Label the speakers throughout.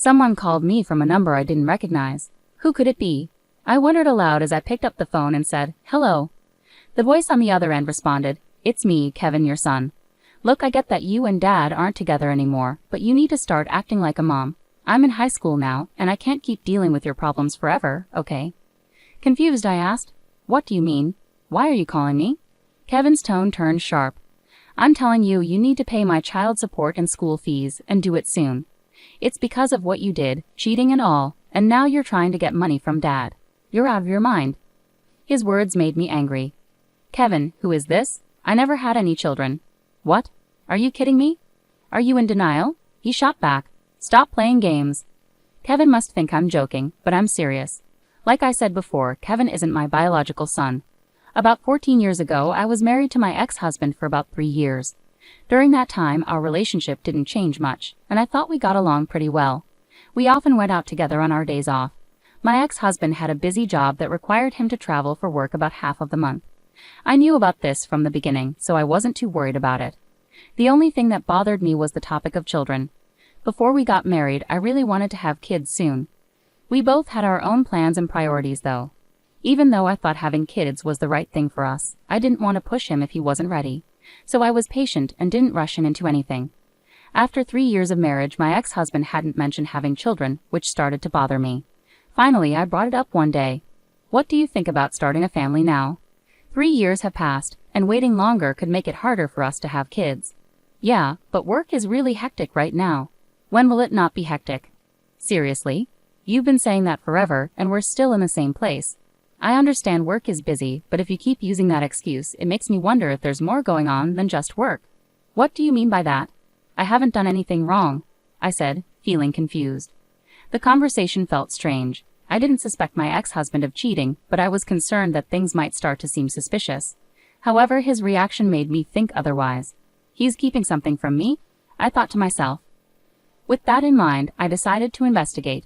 Speaker 1: Someone called me from a number I didn't recognize. Who could it be? I wondered aloud as I picked up the phone and said, "Hello." The voice on the other end responded, "It's me, Kevin, your son. Look, I get that you and Dad aren't together anymore, but you need to start acting like a mom. I'm in high school now, and I can't keep dealing with your problems forever, okay?" Confused, I asked, "What do you mean? Why are you calling me?" Kevin's tone turned sharp. "I'm telling you, you need to pay my child support and school fees, and do it soon. It's because of what you did, cheating and all, and now you're trying to get money from Dad. You're out of your mind." His words made me angry. "Kevin, who is this? I never had any children." "What? Are you kidding me? Are you in denial?" He shot back. "Stop playing games." Kevin must think I'm joking, but I'm serious. Like I said before, Kevin isn't my biological son. About 14 years ago, I was married to my ex-husband for about 3 years. During that time, our relationship didn't change much, and I thought we got along pretty well. We often went out together on our days off. My ex-husband had a busy job that required him to travel for work about half of the month. I knew about this from the beginning, so I wasn't too worried about it. The only thing that bothered me was the topic of children. Before we got married, I really wanted to have kids soon. We both had our own plans and priorities, though. Even though I thought having kids was the right thing for us, I didn't want to push him if he wasn't ready. So I was patient and didn't rush him into anything. After 3 years of marriage, my ex-husband hadn't mentioned having children, which started to bother me. Finally, I brought it up one day. "What do you think about starting a family now? 3 years have passed, and waiting longer could make it harder for us to have kids." "Yeah, but work is really hectic right now." "When will it not be hectic?" "Seriously? You've been saying that forever, and we're still in the same place." "I understand work is busy, but if you keep using that excuse, it makes me wonder if there's more going on than just work." "What do you mean by that?" "I haven't done anything wrong," I said, feeling confused. The conversation felt strange. I didn't suspect my ex-husband of cheating, but I was concerned that things might start to seem suspicious. However, his reaction made me think otherwise. He's keeping something from me? I thought to myself. With that in mind, I decided to investigate.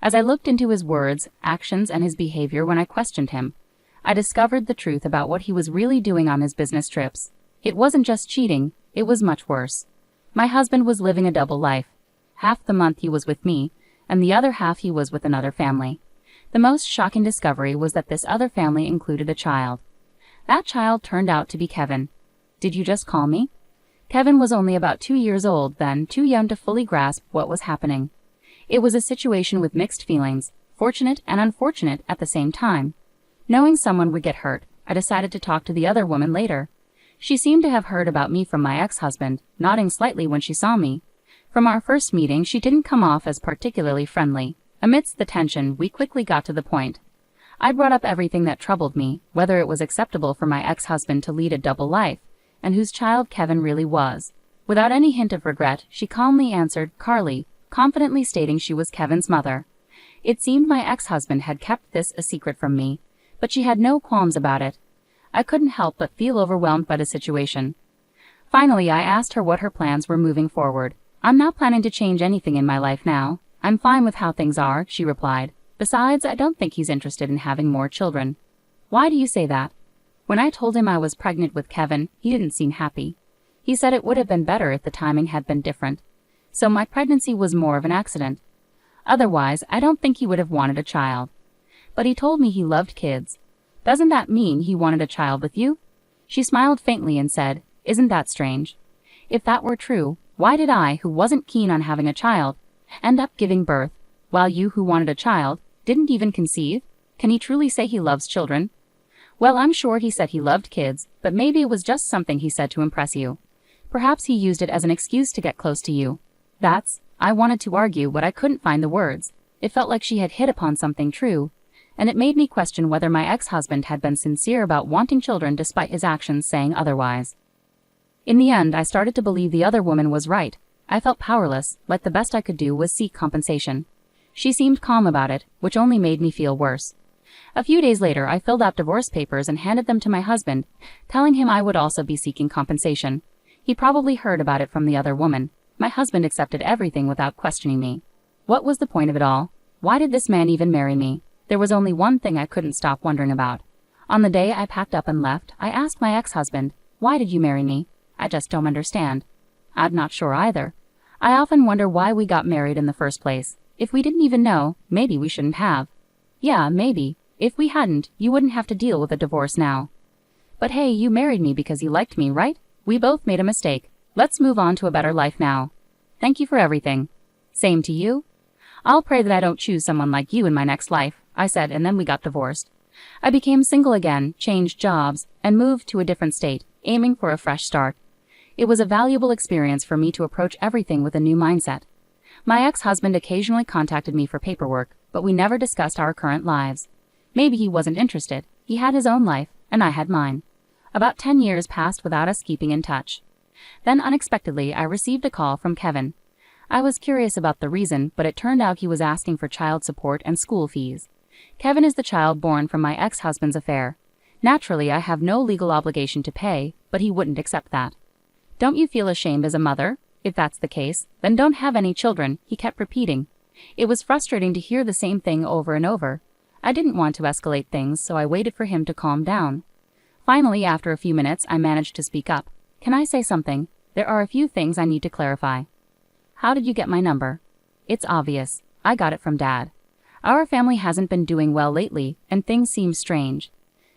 Speaker 1: As I looked into his words, actions, and his behavior when I questioned him, I discovered the truth about what he was really doing on his business trips. It wasn't just cheating, it was much worse. My husband was living a double life. Half the month he was with me, and the other half he was with another family. The most shocking discovery was that this other family included a child. That child turned out to be Kevin. Did you just call me? Kevin was only about 2 years old then, too young to fully grasp what was happening. It was a situation with mixed feelings, fortunate and unfortunate at the same time. Knowing someone would get hurt, I decided to talk to the other woman later. She seemed to have heard about me from my ex-husband, nodding slightly when she saw me. From our first meeting, she didn't come off as particularly friendly. Amidst the tension, we quickly got to the point. I brought up everything that troubled me, whether it was acceptable for my ex-husband to lead a double life, and whose child Kevin really was. Without any hint of regret, she calmly answered, "Carly," confidently stating she was Kevin's mother. It seemed my ex-husband had kept this a secret from me, but she had no qualms about it. I couldn't help but feel overwhelmed by the situation. Finally, I asked her what her plans were moving forward. "I'm not planning to change anything in my life now. I'm fine with how things are," she replied. "Besides, I don't think he's interested in having more children." "Why do you say that?" "When I told him I was pregnant with Kevin, he didn't seem happy. He said it would have been better if the timing had been different. So my pregnancy was more of an accident. Otherwise, I don't think he would have wanted a child. But he told me he loved kids. Doesn't that mean he wanted a child with you?" She smiled faintly and said, "Isn't that strange? If that were true, why did I, who wasn't keen on having a child, end up giving birth, while you, who wanted a child, didn't even conceive? Can he truly say he loves children?" "Well, I'm sure he said he loved kids, but maybe it was just something he said to impress you. Perhaps he used it as an excuse to get close to you." I wanted to argue, but I couldn't find the words. It felt like she had hit upon something true, and it made me question whether my ex-husband had been sincere about wanting children despite his actions saying otherwise. In the end, I started to believe the other woman was right. I felt powerless, like the best I could do was seek compensation. She seemed calm about it, which only made me feel worse. A few days later, I filled out divorce papers and handed them to my husband, telling him I would also be seeking compensation. He probably heard about it from the other woman. My husband accepted everything without questioning me. What was the point of it all? Why did this man even marry me? There was only one thing I couldn't stop wondering about. On the day I packed up and left, I asked my ex-husband, "Why did you marry me? I just don't understand." "I'm not sure either. I often wonder why we got married in the first place. If we didn't even know, maybe we shouldn't have. Yeah, maybe. If we hadn't, you wouldn't have to deal with a divorce now. But hey, you married me because you liked me, right? We both made a mistake. Let's move on to a better life now. Thank you for everything. Same to you. I'll pray that I don't choose someone like you in my next life, I said, and then we got divorced. I became single again, changed jobs, and moved to a different state, aiming for a fresh start. It was a valuable experience for me to approach everything with a new mindset. My ex-husband occasionally contacted me for paperwork, but we never discussed our current lives. Maybe he wasn't interested. He had his own life, and I had mine. About 10 years passed without us keeping in touch. Then unexpectedly, I received a call from Kevin. I was curious about the reason, but it turned out he was asking for child support and school fees. Kevin is the child born from my ex-husband's affair. Naturally, I have no legal obligation to pay, but he wouldn't accept that. Don't you feel ashamed as a mother? If that's the case, then don't have any children, he kept repeating. It was frustrating to hear the same thing over and over. I didn't want to escalate things, so I waited for him to calm down. Finally, after a few minutes, I managed to speak up. Can I say something? There are a few things I need to clarify. How did you get my number? It's obvious. I got it from Dad. Our family hasn't been doing well lately, and things seem strange.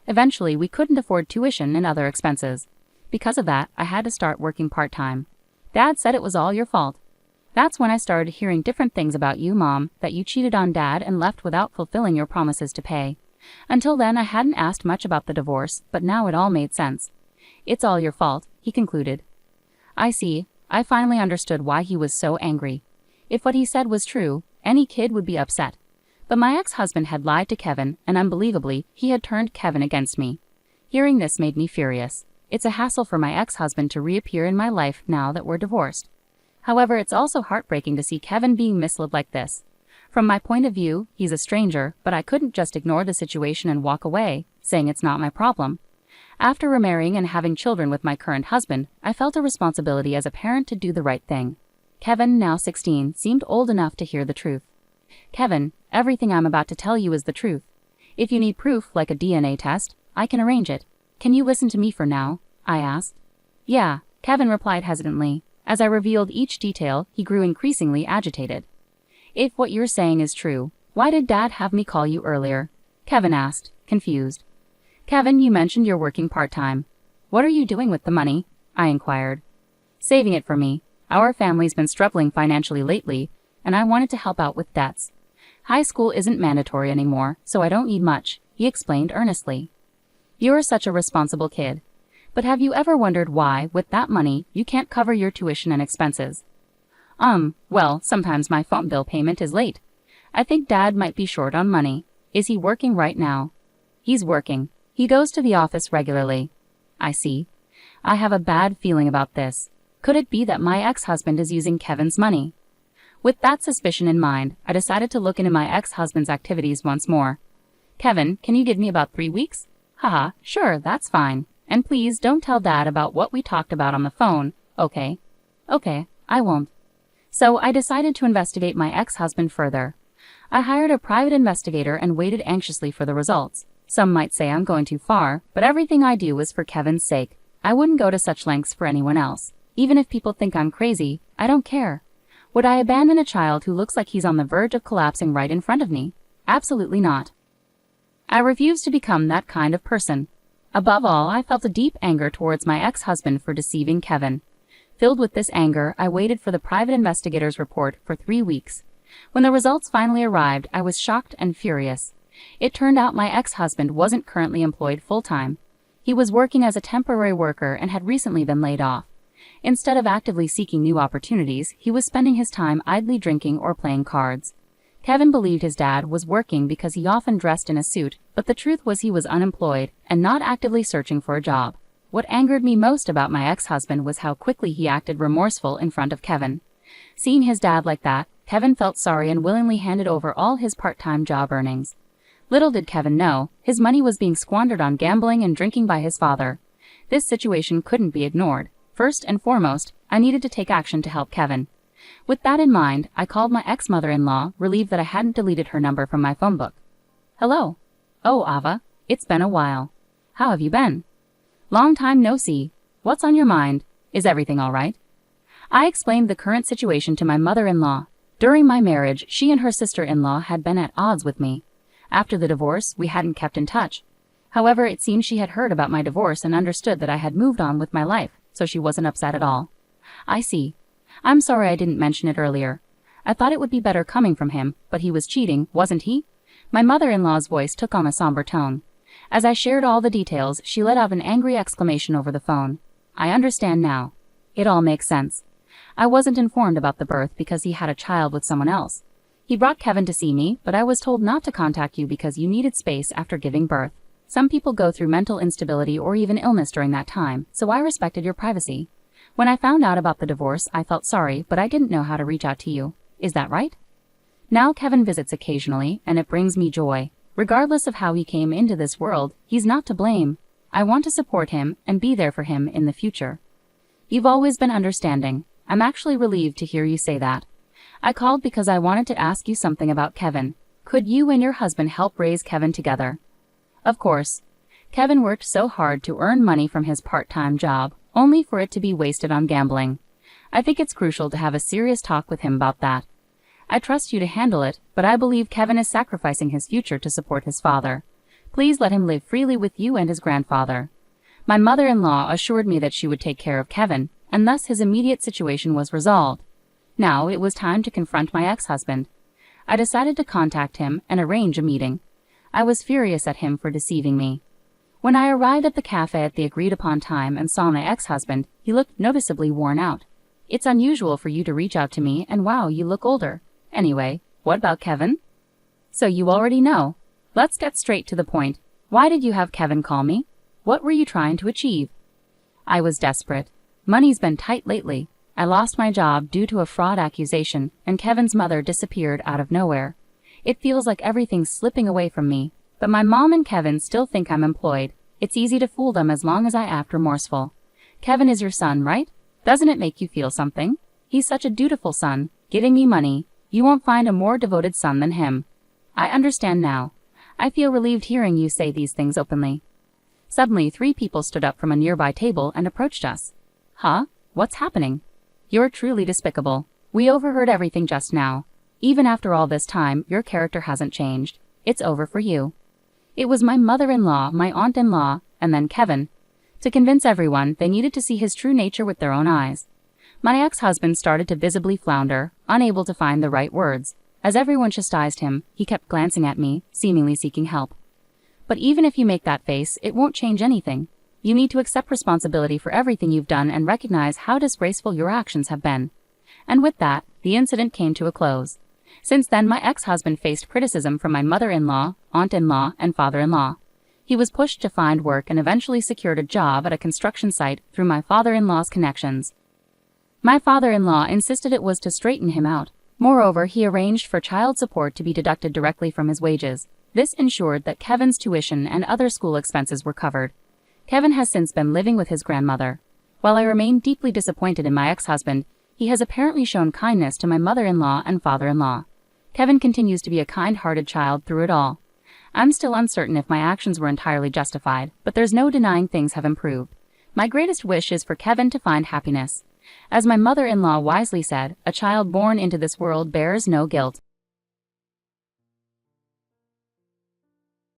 Speaker 1: Eventually, we couldn't afford tuition and other expenses. Because of that, I had to start working part-time. Dad said it was all your fault. That's when I started hearing different things about you, Mom, that you cheated on Dad and left without fulfilling your promises to pay. Until then, I hadn't asked much about the divorce, but now it all made sense. It's all your fault, he concluded. I see. I finally understood why he was so angry. If what he said was true, any kid would be upset. But my ex-husband had lied to Kevin, and unbelievably, he had turned Kevin against me. Hearing this made me furious. It's a hassle for my ex-husband to reappear in my life now that we're divorced. However, it's also heartbreaking to see Kevin being misled like this. From my point of view, he's a stranger, but I couldn't just ignore the situation and walk away, saying it's not my problem. After remarrying and having children with my current husband, I felt a responsibility as a parent to do the right thing. Kevin, now 16, seemed old enough to hear the truth. Kevin, everything I'm about to tell you is the truth. If you need proof, like a DNA test, I can arrange it. Can you listen to me for now? I asked. Yeah, Kevin replied hesitantly. As I revealed each detail, he grew increasingly agitated. If what you're saying is true, why did Dad have me call you earlier? Kevin asked, confused. Kevin, you mentioned you're working part-time. What are you doing with the money? I inquired. Saving it for me. Our family's been struggling financially lately, and I wanted to help out with debts. High school isn't mandatory anymore, so I don't need much, he explained earnestly. You're such a responsible kid. But have you ever wondered why, with that money, you can't cover your tuition and expenses? Well, sometimes my phone bill payment is late. I think Dad might be short on money. Is he working right now? He's working. He goes to the office regularly. I see. I have a bad feeling about this. Could it be that my ex-husband is using Kevin's money? With that suspicion in mind, I decided to look into my ex-husband's activities once more. Kevin, can you give me about 3 weeks? Haha, sure, that's fine. And please don't tell Dad about what we talked about on the phone, okay? Okay, I won't. So I decided to investigate my ex-husband further. I hired a private investigator and waited anxiously for the results. Some might say I'm going too far, but everything I do is for Kevin's sake. I wouldn't go to such lengths for anyone else. Even if people think I'm crazy, I don't care. Would I abandon a child who looks like he's on the verge of collapsing right in front of me? Absolutely not. I refuse to become that kind of person. Above all, I felt a deep anger towards my ex-husband for deceiving Kevin. Filled with this anger, I waited for the private investigator's report for 3 weeks. When the results finally arrived, I was shocked and furious. It turned out my ex-husband wasn't currently employed full-time. He was working as a temporary worker and had recently been laid off. Instead of actively seeking new opportunities, he was spending his time idly drinking or playing cards. Kevin believed his dad was working because he often dressed in a suit, but the truth was he was unemployed and not actively searching for a job. What angered me most about my ex-husband was how quickly he acted remorseful in front of Kevin. Seeing his dad like that, Kevin felt sorry and willingly handed over all his part-time job earnings. Little did Kevin know, his money was being squandered on gambling and drinking by his father. This situation couldn't be ignored. First and foremost, I needed to take action to help Kevin. With that in mind, I called my ex-mother-in-law, relieved that I hadn't deleted her number from my phone book. Hello. Oh, Ava, it's been a while. How have you been? Long time no see. What's on your mind? Is everything all right? I explained the current situation to my mother-in-law. During my marriage, she and her sister-in-law had been at odds with me. After the divorce, we hadn't kept in touch. However, it seemed she had heard about my divorce and understood that I had moved on with my life, so she wasn't upset at all. I see. I'm sorry I didn't mention it earlier. I thought it would be better coming from him, but he was cheating, wasn't he? My mother-in-law's voice took on a somber tone. As I shared all the details, she let out an angry exclamation over the phone. I understand now. It all makes sense. I wasn't informed about the birth because he had a child with someone else. He brought Kevin to see me, but I was told not to contact you because you needed space after giving birth. Some people go through mental instability or even illness during that time, so I respected your privacy. When I found out about the divorce, I felt sorry, but I didn't know how to reach out to you. Is that right? Now Kevin visits occasionally, and it brings me joy. Regardless of how he came into this world, he's not to blame. I want to support him and be there for him in the future. You've always been understanding. I'm actually relieved to hear you say that. I called because I wanted to ask you something about Kevin. Could you and your husband help raise Kevin together? Of course. Kevin worked so hard to earn money from his part-time job, only for it to be wasted on gambling. I think it's crucial to have a serious talk with him about that. I trust you to handle it, but I believe Kevin is sacrificing his future to support his father. Please let him live freely with you and his grandfather. My mother-in-law assured me that she would take care of Kevin, and thus his immediate situation was resolved. Now it was time to confront my ex-husband. I decided to contact him and arrange a meeting. I was furious at him for deceiving me. When I arrived at the cafe at the agreed-upon time and saw my ex-husband, he looked noticeably worn out. It's unusual for you to reach out to me, and wow, you look older. Anyway, what about Kevin? So you already know. Let's get straight to the point. Why did you have Kevin call me? What were you trying to achieve? I was desperate. Money's been tight lately. I lost my job due to a fraud accusation, and Kevin's mother disappeared out of nowhere. It feels like everything's slipping away from me, but my mom and Kevin still think I'm employed. It's easy to fool them as long as I act remorseful. Kevin is your son, right? Doesn't it make you feel something? He's such a dutiful son, giving me money. You won't find a more devoted son than him. I understand now. I feel relieved hearing you say these things openly. Suddenly, 3 people stood up from a nearby table and approached us. Huh? What's happening? You're truly despicable. We overheard everything just now. Even after all this time, your character hasn't changed. It's over for you. It was my mother-in-law, my aunt-in-law, and then Kevin. To convince everyone, they needed to see his true nature with their own eyes. My ex-husband started to visibly flounder, unable to find the right words. As everyone chastised him, he kept glancing at me, seemingly seeking help. But even if you make that face, it won't change anything. You need to accept responsibility for everything you've done and recognize how disgraceful your actions have been. And with that, the incident came to a close. Since then, my ex-husband faced criticism from my mother-in-law, aunt-in-law, and father-in-law. He was pushed to find work and eventually secured a job at a construction site through my father-in-law's connections. My father-in-law insisted it was to straighten him out. Moreover, he arranged for child support to be deducted directly from his wages. This ensured that Kevin's tuition and other school expenses were covered. Kevin has since been living with his grandmother. While I remain deeply disappointed in my ex-husband, he has apparently shown kindness to my mother-in-law and father-in-law. Kevin continues to be a kind-hearted child through it all. I'm still uncertain if my actions were entirely justified, but there's no denying things have improved. My greatest wish is for Kevin to find happiness. As my mother-in-law wisely said, a child born into this world bears no guilt.